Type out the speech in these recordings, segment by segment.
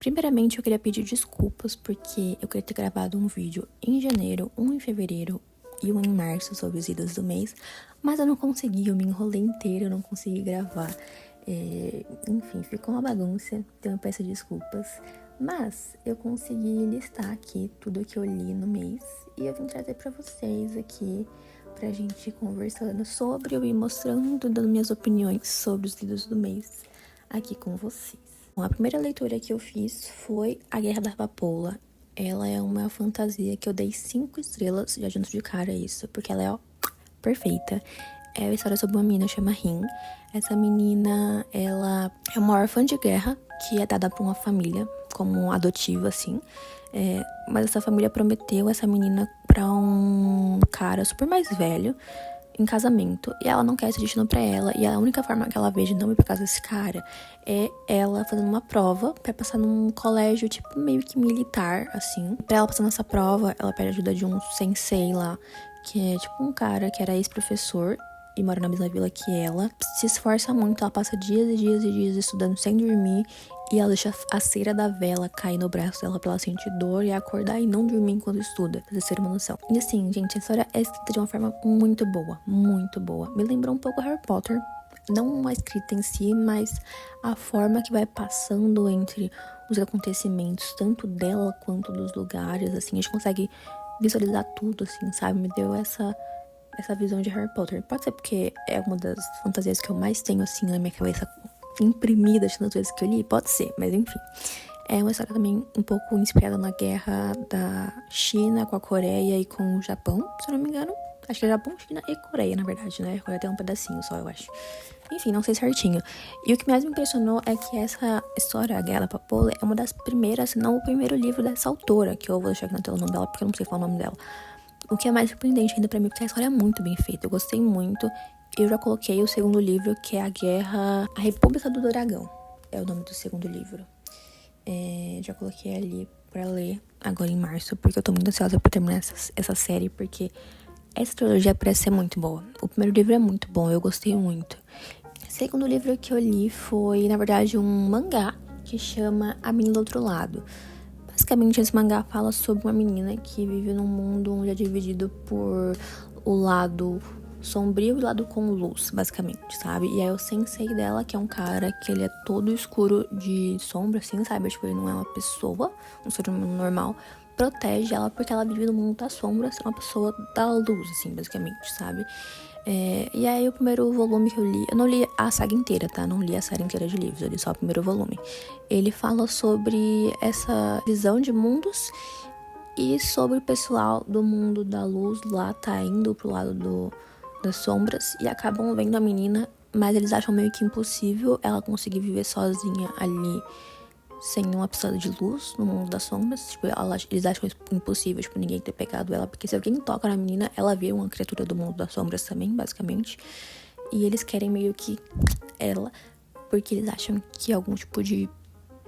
Primeiramente, eu queria pedir desculpas porque eu queria ter gravado um vídeo em janeiro, um em fevereiro e um em março sobre os idos do mês, mas eu não consegui, eu me enrolei inteira, eu não consegui gravar. Enfim, ficou uma bagunça, então eu peço desculpas. Mas eu consegui listar aqui tudo que eu li no mês e eu vim trazer pra vocês aqui pra gente ir conversando sobre, eu ir mostrando, dando minhas opiniões sobre os livros do mês aqui com vocês. Bom, a primeira leitura que eu fiz foi A Guerra da Papoula. Ela é uma fantasia que eu dei 5 estrelas, já junto de cara isso, porque ela é, perfeita. É a história sobre uma menina chamada Rin. Essa menina, ela é uma órfã de guerra, que é dada por uma família, como adotiva, assim. Mas essa família prometeu essa menina pra um cara super mais velho, em casamento, e ela não quer esse destino pra ela, e a única forma que ela vê de não ir pra casa desse cara é ela fazendo uma prova pra passar num colégio, tipo, meio que militar, assim. Pra ela passar nessa prova, ela pede ajuda de um sensei lá, que é tipo um cara que era ex-professor e mora na mesma vila que ela. Se esforça muito, ela passa dias e dias e dias estudando sem dormir, e ela deixa a cera da vela cair no braço dela pra ela sentir dor e acordar e não dormir enquanto estuda, pra vocês terem uma noção. E assim, gente, a história é escrita de uma forma muito boa, muito boa. Me lembrou um pouco Harry Potter, não a escrita em si, mas a forma que vai passando entre os acontecimentos, tanto dela quanto dos lugares, assim, a gente consegue visualizar tudo, assim, sabe? Me deu essa visão de Harry Potter. Pode ser porque é uma das fantasias que eu mais tenho, assim, na minha cabeça, imprimida de tantas vezes que eu li, pode ser, mas enfim. É uma história também um pouco inspirada na guerra da China com a Coreia e com o Japão, se eu não me engano. Acho que é Japão, China e Coreia, na verdade, né? A Coreia tem um pedacinho só, eu acho. Enfim, não sei certinho. E o que mais me impressionou é que essa história, A Guerra da Papoula, é uma das primeiras, se não o primeiro livro dessa autora, que eu vou deixar aqui na tela o nome dela, porque eu não sei falar o nome dela. O que é mais surpreendente ainda pra mim, porque a história é muito bem feita. Eu gostei muito. Eu já coloquei o segundo livro, que é A República do Dragão. É o nome do segundo livro. Já coloquei ali pra ler agora em março, porque eu tô muito ansiosa pra terminar essa série, porque essa trilogia parece ser muito boa. O primeiro livro é muito bom, eu gostei muito. O segundo livro que eu li foi, na verdade, um mangá que chama A Menina do Outro Lado. Basicamente, esse mangá fala sobre uma menina que vive num mundo onde é dividido por o lado sombrio e o lado com luz, basicamente, sabe? E aí o sensei dela, que é um cara que ele é todo escuro de sombra, assim, sabe? Tipo, ele não é uma pessoa, um ser humano normal, protege ela porque ela vive no mundo das sombras, é uma pessoa da luz, assim, basicamente, sabe? E aí o primeiro volume que eu li, eu não li a saga inteira, tá? Não li a série inteira de livros, eu li só o primeiro volume. Ele fala sobre essa visão de mundos e sobre o pessoal do mundo da luz lá tá indo pro lado das sombras e acabam vendo a menina, mas eles acham meio que impossível ela conseguir viver sozinha ali sem uma pessoa de luz no mundo das sombras. Tipo, eles acham impossível, tipo, ninguém ter pegado ela, porque se alguém toca na menina, ela vira uma criatura do mundo das sombras também, basicamente. E eles querem meio que ela, porque eles acham que é algum tipo de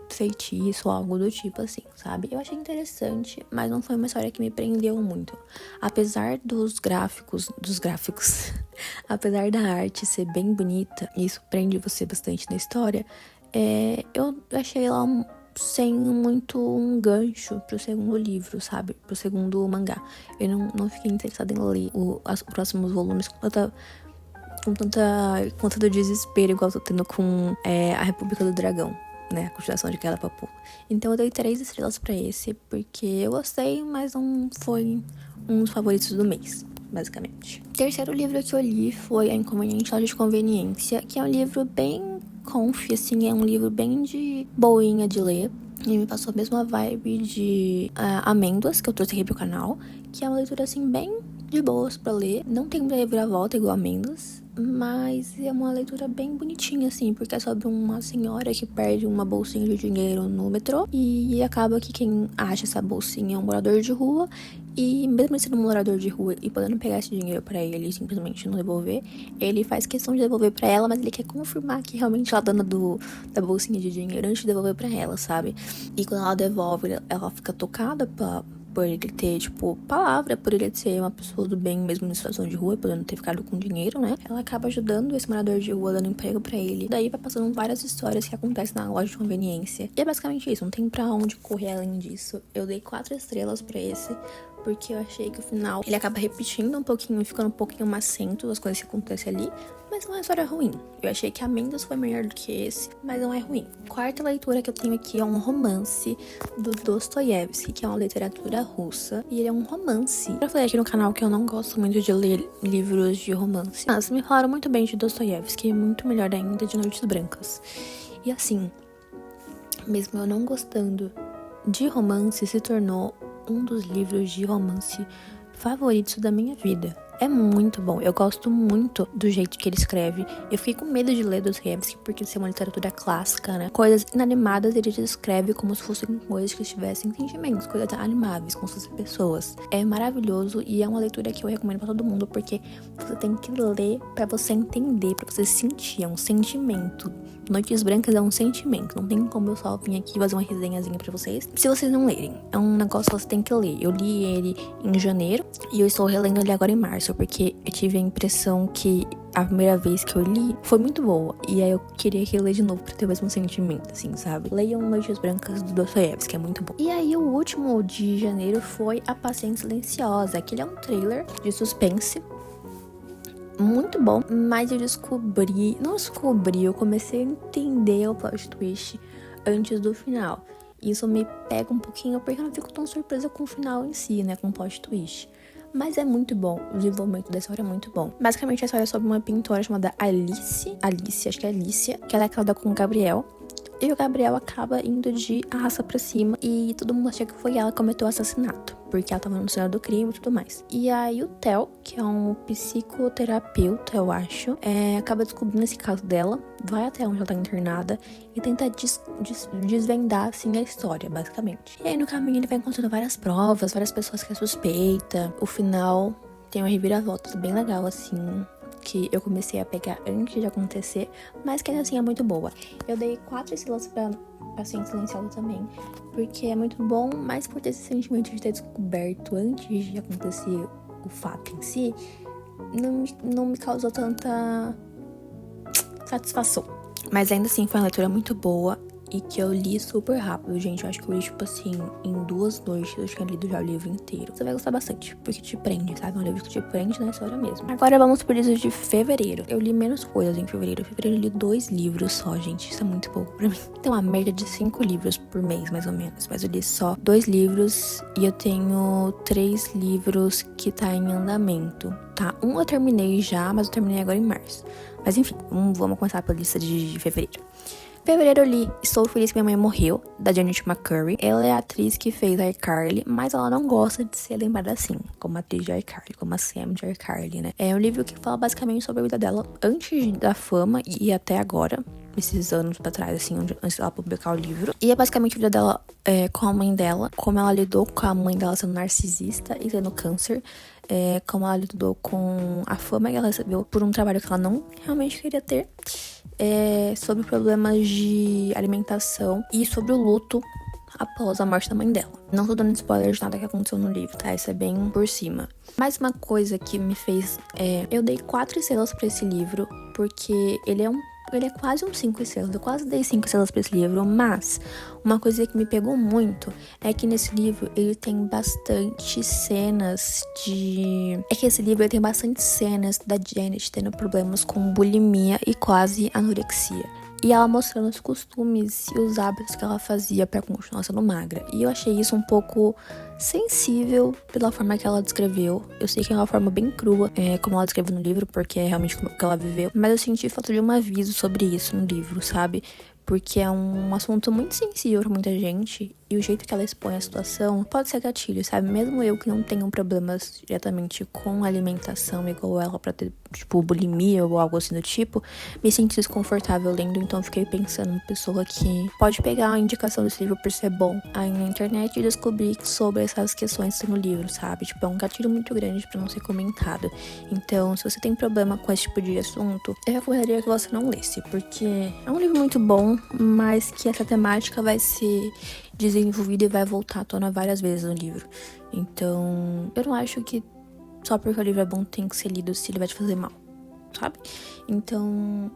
feitiço ou algo do tipo, assim, sabe? Eu achei interessante, mas não foi uma história que me prendeu muito. Apesar dos gráficos, apesar da arte ser bem bonita, e isso prende você bastante na história, eu achei ela sem muito um gancho pro segundo livro, sabe? Pro segundo mangá. Eu não fiquei interessada em ler os próximos volumes com tanto desespero, igual eu tô tendo com A República do Dragão, né? A continuação de Guerra da Papoula. Então eu dei 3 estrelas pra esse, porque eu gostei, mas não foi um dos favoritos do mês, basicamente. O terceiro livro que eu li foi A Inconveniente Loja de Conveniência, que é um livro bem assim, é um livro bem de boinha de ler. E me passou a mesma vibe de Amêndoas, que eu trouxe aqui pro canal, que é uma leitura, assim, bem de boas pra ler. Não tem muita reviravolta igual Amêndoas, mas é uma leitura bem bonitinha, assim, porque é sobre uma senhora que perde uma bolsinha de dinheiro no metrô e acaba que quem acha essa bolsinha é um morador de rua. E mesmo sendo um morador de rua e podendo pegar esse dinheiro pra ele e simplesmente não devolver, ele faz questão de devolver pra ela, mas ele quer confirmar que realmente ela é dona da bolsinha de dinheiro antes de devolver pra ela, sabe? E quando ela devolve, ela fica tocada por ele ter, tipo, palavra, por ele ser uma pessoa do bem, mesmo em situação de rua, podendo ter ficado com dinheiro, né? Ela acaba ajudando esse morador de rua, dando emprego pra ele. Daí vai passando várias histórias que acontecem na loja de conveniência. E é basicamente isso, não tem pra onde correr além disso. Eu dei 4 estrelas pra esse, porque eu achei que o final, ele acaba repetindo um pouquinho, ficando um pouquinho macento das coisas que acontecem ali, mas não é uma história ruim. Eu achei que a Mendes foi melhor do que esse, mas não é ruim. Quarta leitura que eu tenho aqui é um romance do Dostoiévski, que é uma literatura russa, e ele é um romance. Eu falei aqui no canal que eu não gosto muito de ler livros de romance, mas me falaram muito bem de Dostoiévski, muito melhor ainda de Noites Brancas. E assim, mesmo eu não gostando de romance, se tornou um dos livros de romance favoritos da minha vida. É muito bom, eu gosto muito do jeito que ele escreve. Eu fiquei com medo de ler Dostoiévski porque isso é uma literatura clássica, né? Coisas inanimadas ele descreve como se fossem coisas que tivessem sentimentos, coisas animáveis, como se fossem pessoas. É maravilhoso e é uma leitura que eu recomendo pra todo mundo, porque você tem que ler pra você entender, pra você sentir, é um sentimento. Noites Brancas é um sentimento, não tem como eu só vir aqui fazer uma resenhazinha pra vocês se vocês não lerem. É um negócio que você tem que ler. Eu li ele em janeiro e eu estou relendo ele agora em março, porque eu tive a impressão que a primeira vez que eu li foi muito boa, e aí eu queria reler de novo pra ter o mesmo sentimento, assim, sabe? Leiam Noites Brancas do Dostoiévski, que é muito bom. E aí o último de janeiro foi A Paciente Silenciosa, que ele é um trailer de suspense, muito bom, mas eu eu comecei a entender o plot twist antes do final. Isso me pega um pouquinho, porque eu não fico tão surpresa com o final em si, né, com o plot twist. Mas é muito bom, o desenvolvimento da história é muito bom. Basicamente a história é sobre uma pintora chamada Alice, acho que é Alicia, que ela é casada com o Gabriel. E o Gabriel acaba indo de arrasta pra cima e todo mundo acha que foi ela que cometeu o assassinato, porque ela tava no cenário do crime e tudo mais. E aí o Theo, que é um psicoterapeuta, eu acho, acaba descobrindo esse caso dela, vai até onde ela tá internada e tenta desvendar, assim, a história, basicamente. E aí no caminho ele vai encontrando várias provas, várias pessoas que é suspeita. O final tem uma reviravolta bem legal, assim, que eu comecei a pegar antes de acontecer, mas que ainda assim é muito boa. Eu dei 4 estrelas pra Paciente Silenciosa também, porque é muito bom, mas por ter esse sentimento de ter descoberto antes de acontecer o fato em si, não me causou tanta satisfação. Mas ainda assim foi uma leitura muito boa e que eu li super rápido, gente. Eu acho que eu li, tipo assim, em 2 noites eu tinha lido já o livro inteiro. Você vai gostar bastante, porque te prende, sabe? É um livro que te prende na história mesmo. Agora vamos pro livro de fevereiro. Eu li menos coisas em fevereiro. Em fevereiro eu li 2 livros só, gente. Isso é muito pouco pra mim. Tem uma média de 5 livros por mês, mais ou menos. Mas eu li só 2 livros e eu tenho 3 livros que tá em andamento, tá? Um eu terminei já, mas eu terminei agora em março. Mas enfim, vamos começar pela lista de fevereiro. Em fevereiro eu li Estou Feliz que Minha Mãe Morreu, da Janet McCurry. Ela é a atriz que fez a iCarly, mas ela não gosta de ser lembrada assim, como a atriz de iCarly, como a Sam de iCarly, né? É um livro que fala basicamente sobre a vida dela antes da fama e até agora, esses anos pra trás, assim, antes dela publicar o livro. E é basicamente a vida dela com a mãe dela, como ela lidou com a mãe dela sendo narcisista e tendo câncer. Como ela lidou com a fama que ela recebeu por um trabalho que ela não realmente queria ter. Sobre problemas de alimentação e sobre o luto após a morte da mãe dela. Não tô dando spoiler de nada que aconteceu no livro, tá? Isso é bem por cima. Mais uma coisa que me fez... eu dei 4 estrelas pra esse livro, porque ele é quase um 5 estrelas. Eu quase dei 5 estrelas pra esse livro, mas uma coisa que me pegou muito é que nesse livro ele tem bastante cenas de... esse livro ele tem bastante cenas da Janet tendo problemas com bulimia e quase anorexia. E ela mostrando os costumes e os hábitos que ela fazia pra continuar sendo magra. E eu achei isso um pouco sensível pela forma que ela descreveu. Eu sei que é uma forma bem crua, como ela descreveu no livro, porque é realmente como que ela viveu. Mas eu senti falta de um aviso sobre isso no livro, sabe? Porque é um assunto muito sensível pra muita gente. E o jeito que ela expõe a situação pode ser gatilho, sabe? Mesmo eu que não tenho problemas diretamente com alimentação igual ela pra ter tipo bulimia ou algo assim do tipo, me senti desconfortável lendo, então eu fiquei pensando uma pessoa que pode pegar a indicação desse livro por ser bom aí na internet e descobrir sobre essas questões no livro, sabe? Tipo, é um gatilho muito grande pra não ser comentado. Então, se você tem problema com esse tipo de assunto, eu recomendaria que você não lesse, porque é um livro muito bom, mas que essa temática vai ser desenvolvida e vai voltar à tona várias vezes no livro. Então, eu não acho que só porque o livro é bom tem que ser lido se ele vai te fazer mal, sabe? Então,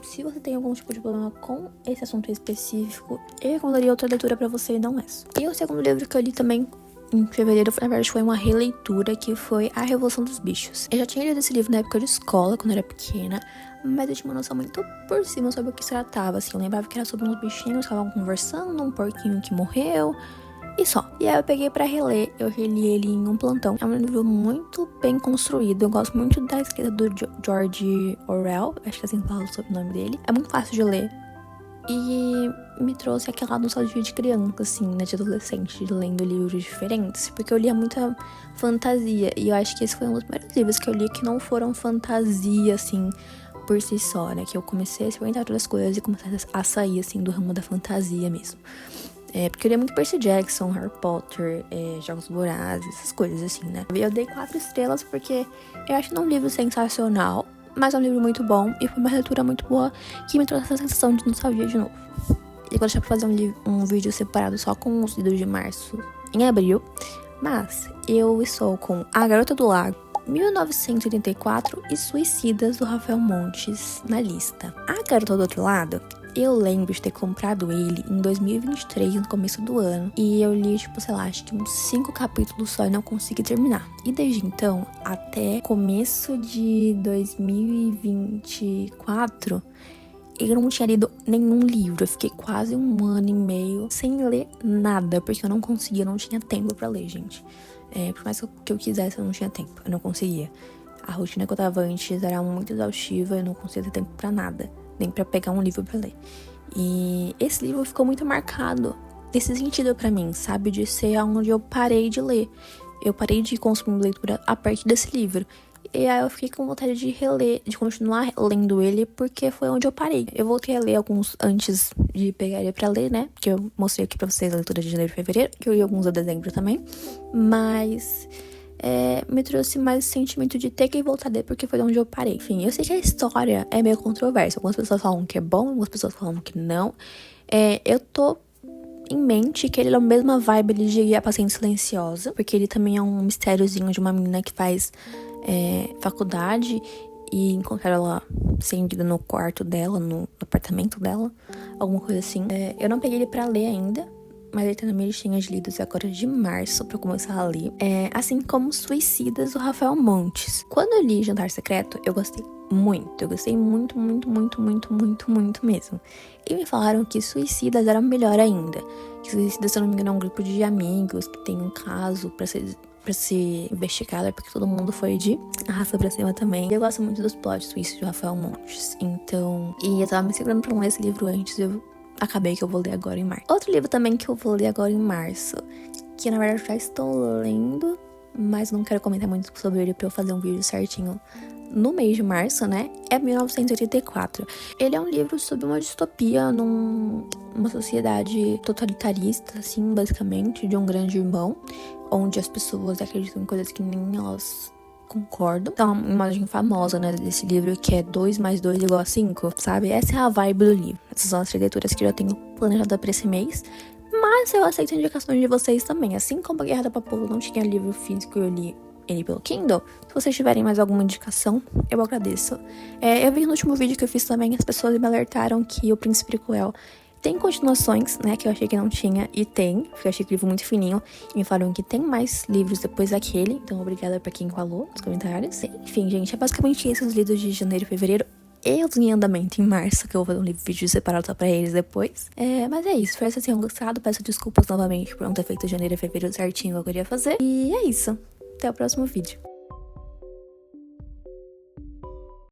se você tem algum tipo de problema com esse assunto específico, eu recomendaria outra leitura pra você e não essa. E o segundo livro que eu li também em fevereiro, na verdade, foi uma releitura, que foi A Revolução dos Bichos. Eu já tinha lido esse livro na época de escola, quando eu era pequena, mas eu tinha uma noção muito por cima sobre o que se tratava, assim. Eu lembrava que era sobre uns bichinhos que estavam conversando, um porquinho que morreu, e só. E aí eu peguei pra reler, eu reli ele em um plantão. É um livro muito bem construído, eu gosto muito da escrita do George Orwell, acho que assim fala sobre o nome dele. É muito fácil de ler. E me trouxe aquela nostalgia de criança, assim, né, de adolescente, lendo livros diferentes, porque eu lia muita fantasia, e eu acho que esse foi um dos primeiros livros que eu li que não foram fantasia, assim, por si só, né, que eu comecei a experimentar outras coisas e comecei a sair, assim, do ramo da fantasia mesmo. Porque eu lia muito Percy Jackson, Harry Potter, Jogos Vorazes, essas coisas, assim, né. Eu dei 4 estrelas porque eu acho um livro sensacional, mas é um livro muito bom e foi uma leitura muito boa que me trouxe essa sensação de nostalgia de novo. Eu vou deixar pra fazer um vídeo separado só com os livros de março em abril, mas eu estou com A Garota do Lago, 1984 e Suicidas, do Rafael Montes, na lista. A Garota do Outro Lado, eu lembro de ter comprado ele em 2023, no começo do ano. E eu li, tipo, sei lá, acho que uns 5 capítulos só e não consegui terminar. E desde então, até começo de 2024, eu não tinha lido nenhum livro. Eu fiquei quase 1 ano e meio sem ler nada, porque eu não conseguia, eu não tinha tempo pra ler, gente. Por mais que eu quisesse, eu não tinha tempo, eu não conseguia. A rotina que eu tava antes era muito exaustiva, eu não conseguia ter tempo pra nada, nem pra pegar um livro pra ler. E esse livro ficou muito marcado nesse sentido pra mim, sabe? De ser onde eu parei de ler. Eu parei de consumir leitura a partir desse livro. E aí eu fiquei com vontade de reler, de continuar lendo ele, porque foi onde eu parei. Eu voltei a ler alguns antes de pegar ele pra ler, né? Que eu mostrei aqui pra vocês a leitura de janeiro e fevereiro, que eu li alguns a dezembro também. Mas me trouxe mais o sentimento de ter que voltar a ler, porque foi onde eu parei. Enfim, eu sei que a história é meio controversa. Algumas pessoas falam que é bom, algumas pessoas falam que não. Eu tô em mente que ele é a mesma vibe de A Paciente Silenciosa, porque ele também é um mistériozinho de uma menina que faz faculdade e encontraram ela sem vida no quarto dela, no apartamento dela, alguma coisa assim. Eu não peguei ele pra ler ainda, mas ele tá na minha listinha de lidos agora de março pra eu começar a ler. Assim como Suicidas, do Rafael Montes. Quando eu li Jantar Secreto, eu gostei muito. Eu gostei muito, muito, muito, muito, muito, muito mesmo. E me falaram que Suicidas era melhor ainda. Que Suicidas, se eu não me engano, é um grupo de amigos que tem um caso pra ser investigada, porque todo mundo foi de arrasta pra cima também. E eu gosto muito dos plot twists de Rafael Montes. Então, e eu tava me segurando pra ler esse livro antes, eu acabei que eu vou ler agora em março. Outro livro também que eu vou ler agora em março, que na verdade eu já estou lendo, mas não quero comentar muito sobre ele pra eu fazer um vídeo certinho no mês de março, né? É 1984. Ele é um livro sobre uma distopia numa sociedade totalitarista, assim, basicamente, de um grande irmão, onde as pessoas acreditam em coisas que nem elas concordam. Então, uma imagem famosa, né, desse livro, que é 2 mais 2 igual a 5, sabe? Essa é a vibe do livro. Essas são as 3 leituras que eu já tenho planejada pra esse mês. Mas eu aceito indicações de vocês também. Assim como a Guerra da Papoula não tinha livro físico, eu li ele pelo Kindle. Se vocês tiverem mais alguma indicação, eu agradeço. Eu vi no último vídeo que eu fiz também, as pessoas me alertaram que O Príncipe Cruel tem continuações, né, que eu achei que não tinha, e tem, porque eu achei que o livro muito fininho, e me falaram que tem mais livros depois daquele, então obrigada pra quem falou nos comentários. Enfim, gente, é basicamente esses livros de janeiro e fevereiro, e os em andamento em março, que eu vou fazer um vídeo separado só pra eles depois. Mas é isso, espero que vocês tenham gostado, peço desculpas novamente por não ter feito janeiro e fevereiro certinho que eu queria fazer, e é isso, até o próximo vídeo.